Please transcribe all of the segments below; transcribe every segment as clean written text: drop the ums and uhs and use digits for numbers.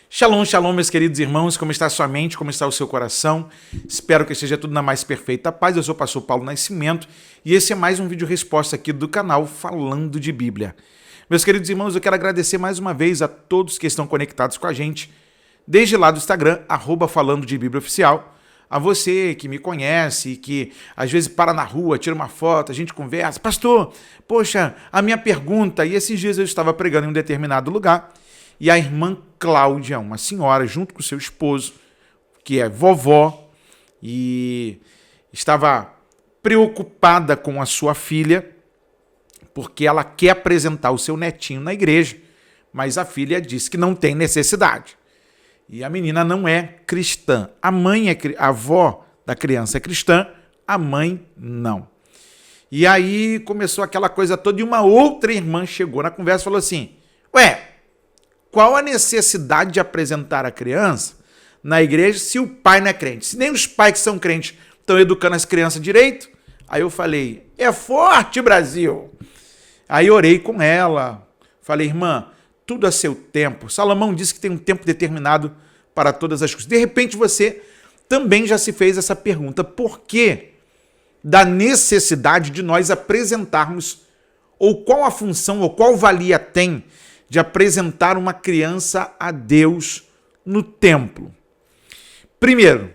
Shalom, shalom, meus queridos irmãos, como está a sua mente, como está o seu coração? Espero que esteja tudo na mais perfeita paz. Eu sou o pastor Paulo Nascimento e esse é mais um vídeo resposta aqui do canal Falando de Bíblia. Meus queridos irmãos, eu quero agradecer mais uma vez a todos que estão conectados com a gente, desde lá do Instagram, @Falando de Bíblia Oficial, a você que me conhece, que às vezes para na rua, tira uma foto, a gente conversa, pastor, poxa, a minha pergunta, e esses dias eu estava pregando em um determinado lugar, e a irmã Cláudia, uma senhora, junto com seu esposo, que é vovó, e estava preocupada com a sua filha, porque ela quer apresentar o seu netinho na igreja, mas a filha disse que não tem necessidade. E a menina não é cristã. A avó da criança é cristã, a mãe não. E aí começou aquela coisa toda, e uma outra irmã chegou na conversa e falou assim, ué, qual a necessidade de apresentar a criança na igreja se o pai não é crente? Se nem os pais que são crentes estão educando as crianças direito? Aí eu falei, é forte, Brasil! Aí orei com ela, falei, irmã, tudo a seu tempo. Salomão disse que tem um tempo determinado para todas as coisas. De repente você também já se fez essa pergunta, por que da necessidade de nós apresentarmos, ou qual a função, ou qual valia tem de apresentar uma criança a Deus no templo? Primeiro,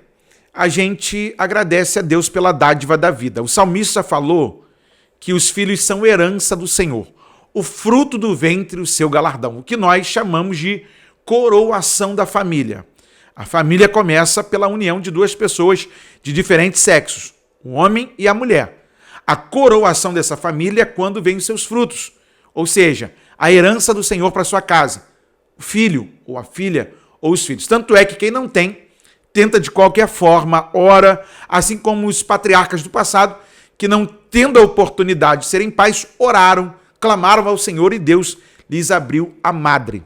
a gente agradece a Deus pela dádiva da vida. O salmista falou que os filhos são herança do Senhor, o fruto do ventre, o seu galardão, o que nós chamamos de coroação da família. A família começa pela união de duas pessoas de diferentes sexos, o homem e a mulher. A coroação dessa família é quando vem os seus frutos, ou seja, a herança do Senhor para sua casa, o filho, ou a filha, ou os filhos. Tanto é que quem não tem, tenta de qualquer forma, ora, assim como os patriarcas do passado, que não tendo a oportunidade de serem pais, oraram, clamaram ao Senhor e Deus lhes abriu a madre.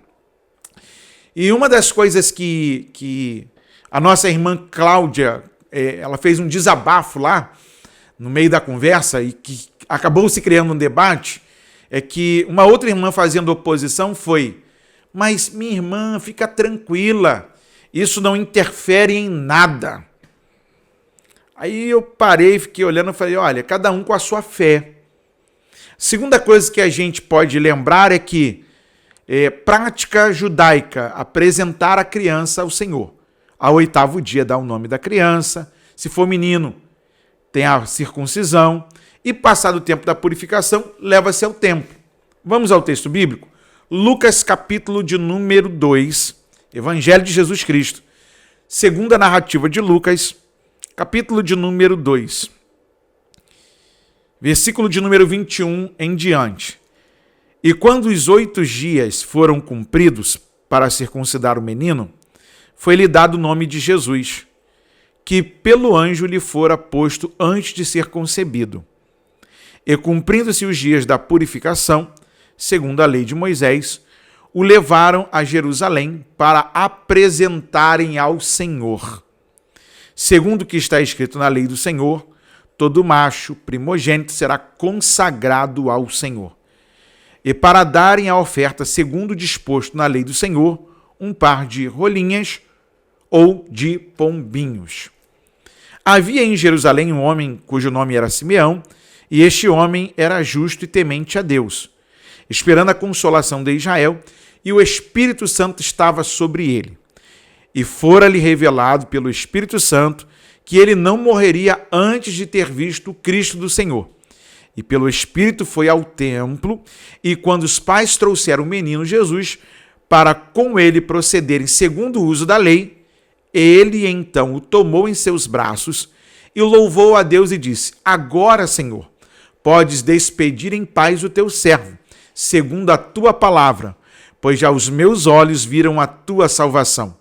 E uma das coisas que a nossa irmã Cláudia, ela fez um desabafo lá, no meio da conversa, e que acabou se criando um debate, é que uma outra irmã fazendo oposição foi, mas minha irmã, fica tranquila, isso não interfere em nada. Aí eu parei, fiquei olhando e falei, olha, cada um com a sua fé. Segunda coisa que a gente pode lembrar é que prática judaica, apresentar a criança ao Senhor. Ao 8º dia dá o nome da criança, se for menino, tem a circuncisão, e passado o tempo da purificação, leva-se ao templo. Vamos ao texto bíblico? Lucas capítulo de número 2, Evangelho de Jesus Cristo, segunda narrativa de Lucas, capítulo de número 2, versículo de número 21 em diante. E quando os 8 dias foram cumpridos para circuncidar o menino, foi-lhe dado o nome de Jesus, que pelo anjo lhe fora posto antes de ser concebido. E cumprindo-se os dias da purificação, segundo a lei de Moisés, o levaram a Jerusalém para apresentarem ao Senhor. Segundo o que está escrito na lei do Senhor, todo macho primogênito será consagrado ao Senhor. E para darem a oferta segundo disposto na lei do Senhor, um par de rolinhas ou de pombinhos. Havia em Jerusalém um homem cujo nome era Simeão, e este homem era justo e temente a Deus, esperando a consolação de Israel, e o Espírito Santo estava sobre ele. E fora-lhe revelado pelo Espírito Santo que ele não morreria antes de ter visto o Cristo do Senhor. E pelo Espírito foi ao templo, e quando os pais trouxeram o menino Jesus para com ele procederem segundo o uso da lei, ele então o tomou em seus braços e louvou a Deus e disse, agora, Senhor, podes despedir em paz o teu servo, segundo a tua palavra, pois já os meus olhos viram a tua salvação,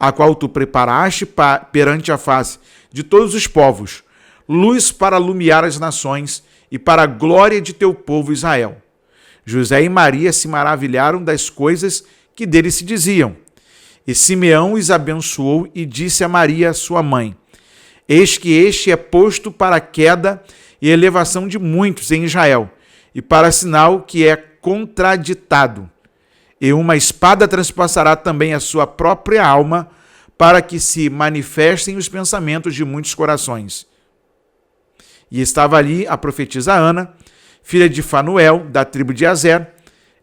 a qual tu preparaste perante a face de todos os povos, luz para alumiar as nações e para a glória de teu povo Israel. José e Maria se maravilharam das coisas que dele se diziam. E Simeão os abençoou e disse a Maria, sua mãe, eis que este é posto para a queda e elevação de muitos em Israel, e para sinal que é contraditado, e uma espada transpassará também a sua própria alma, para que se manifestem os pensamentos de muitos corações. E estava ali a profetisa Ana, filha de Fanuel, da tribo de Azer.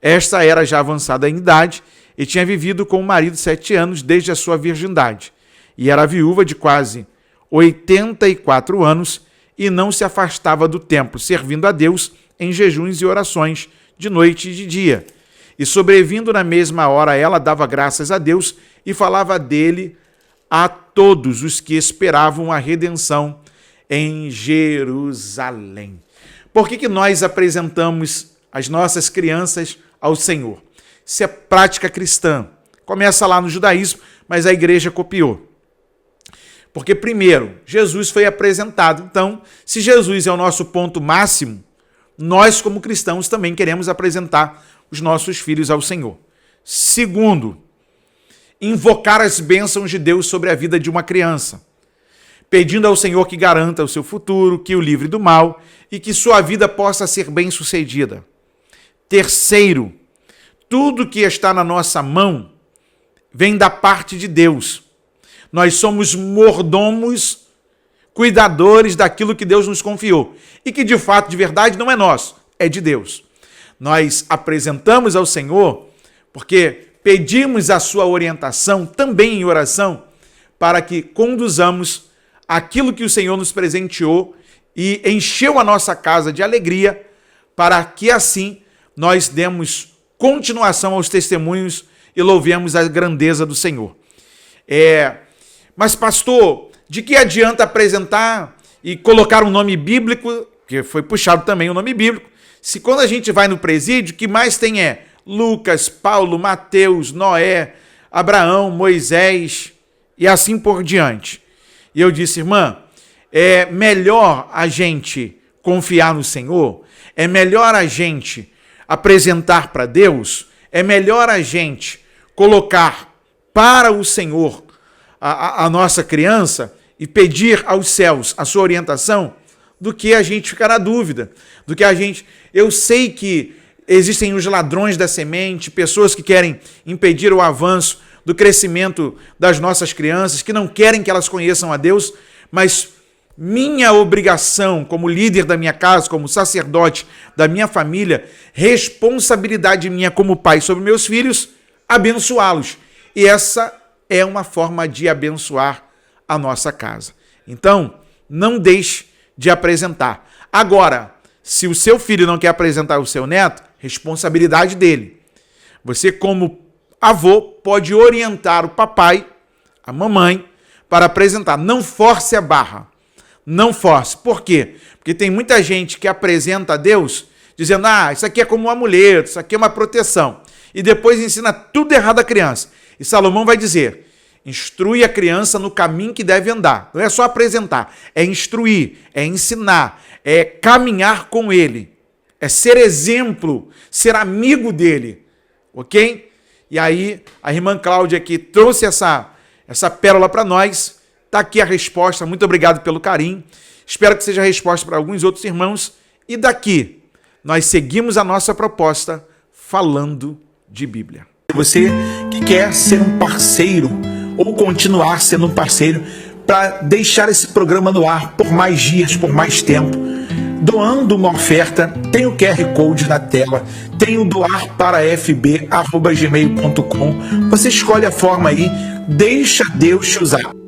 Esta era já avançada em idade e tinha vivido com o marido 7 anos desde a sua virgindade. E era viúva de quase 84 anos e não se afastava do templo, servindo a Deus em jejuns e orações, de noite e de dia. E sobrevindo na mesma hora, ela dava graças a Deus e falava dele a todos os que esperavam a redenção em Jerusalém. Por que nós apresentamos as nossas crianças ao Senhor? Isso é prática cristã. Começa lá no judaísmo, mas a igreja copiou. Porque, primeiro, Jesus foi apresentado. Então, se Jesus é o nosso ponto máximo, nós, como cristãos, também queremos apresentar os nossos filhos ao Senhor. Segundo, invocar as bênçãos de Deus sobre a vida de uma criança, pedindo ao Senhor que garanta o seu futuro, que o livre do mal e que sua vida possa ser bem-sucedida. Terceiro, tudo que está na nossa mão vem da parte de Deus. Nós somos mordomos, cuidadores daquilo que Deus nos confiou e que de fato, de verdade, não é nosso, é de Deus. Nós apresentamos ao Senhor porque pedimos a sua orientação também em oração para que conduzamos aquilo que o Senhor nos presenteou e encheu a nossa casa de alegria, para que assim nós demos continuação aos testemunhos e louvemos a grandeza do Senhor. Mas pastor, de que adianta apresentar e colocar um nome bíblico, que foi puxado também o nome bíblico, se quando a gente vai no presídio, o que mais tem é Lucas, Paulo, Mateus, Noé, Abraão, Moisés e assim por diante. E eu disse, irmã, é melhor a gente confiar no Senhor, é melhor a gente apresentar para Deus, é melhor a gente colocar para o Senhor a nossa criança e pedir aos céus a sua orientação, do que a gente ficar na dúvida, do que a gente... Eu sei que existem os ladrões da semente, pessoas que querem impedir o avanço do crescimento das nossas crianças, que não querem que elas conheçam a Deus, mas minha obrigação como líder da minha casa, como sacerdote da minha família, responsabilidade minha como pai sobre meus filhos, abençoá-los. E essa é uma forma de abençoar a nossa casa. Então, não deixe de apresentar. Agora, se o seu filho não quer apresentar o seu neto, responsabilidade dele. Você, como avô, pode orientar o papai, a mamãe, para apresentar. Não force a barra. Não force. Por quê? Porque tem muita gente que apresenta a Deus dizendo, isso aqui é como um amuleto, isso aqui é uma proteção. E depois ensina tudo errado à criança. E Salomão vai dizer, instrui a criança no caminho que deve andar. Não é só apresentar, é instruir, é ensinar, é caminhar com ele, é ser exemplo, ser amigo dele, ok? E aí, a irmã Cláudia aqui trouxe essa pérola para nós. Está aqui a resposta, muito obrigado pelo carinho. Espero que seja a resposta para alguns outros irmãos. E daqui, nós seguimos a nossa proposta falando de Bíblia. Você que quer ser um parceiro ou continuar sendo um parceiro para deixar esse programa no ar por mais dias, por mais tempo, doando uma oferta, tem o QR Code na tela, tem o doarparafb@gmail.com. Você escolhe a forma aí, deixa Deus te usar.